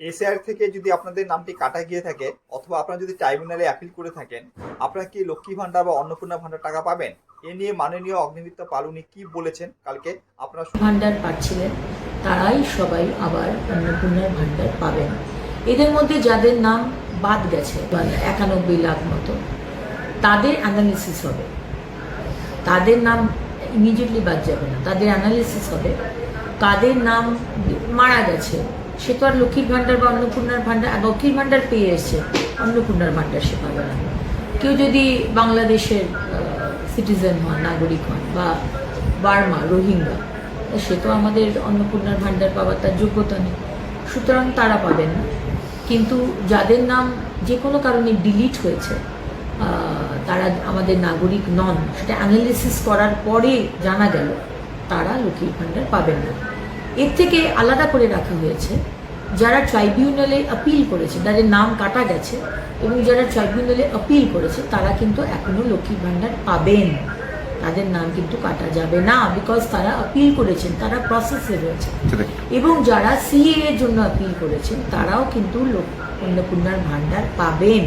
SR থেকে যদি আপনাদের নামটি কাটা গিয়ে থাকে অথবা আপনারা যদি ট্রাইব্যুনালে অ্যাপিল করে থাকেন, আপনারা কি লক্ষ্মী ভান্ডার বা অন্নপূর্ণা ভান্ডার টাকা পাবেন? এ নিয়ে মাননীয় অগ্নিমিত্রা পাল উনি কি বলেছেন কালকে আপনারা ভান্ডার পাচ্ছিলেন তারাই সবাই আবার অন্নপূর্ণার ভান্ডার পাবেন। এদের মধ্যে যাদের নাম বাদ গেছে 91 লাখ মতো, তাদের অ্যানালিসিস হবে। তাদের নাম ইমিডিয়েটলি বাদ যাবে না, তাদের অ্যানালিসিস হবে। কাদের নাম মারা গেছে সে তো আর লক্ষ্মীর ভান্ডার বা অন্নপূর্ণার ভান্ডার, লক্ষ্মীর ভান্ডার পেয়ে এসছে, অন্নপূর্ণার ভান্ডার সে পাবে না। কেউ যদি বাংলাদেশের সিটিজেন হন, নাগরিক হন, বা বার্মা, রোহিঙ্গা, সে তো আমাদের অন্নপূর্ণার ভান্ডার পাওয়ার তার যোগ্যতা নেই, সুতরাং তারা পাবেন না। কিন্তু যাদের নাম যে কোনো কারণে ডিলিট হয়েছে, তারা আমাদের নাগরিক নন, সেটা অ্যানালিসিস করার পরে জানা গেল, তারা লক্ষ্মীর ভান্ডার পাবেন না। এর থেকে আলাদা করে রাখা হয়েছে যারা ট্রাইব্যুনালে আপিল করেছে, যাদের নাম কাটা গেছে এবং যারা ট্রাইব্যুনালে আপিল করেছে, তারা কিন্তু এখনো লক্ষ্মীর ভান্ডার পাবেন। তাদের নাম কিন্তু কাটা যাবে না, বিকজ তারা আপিল করেছেন, তারা প্রসেসে রয়েছে। এবং যারা সিএ এর জন্য আপিল করেছেন, তারাও কিন্তু অন্নপূর্ণার ভান্ডার পাবেন।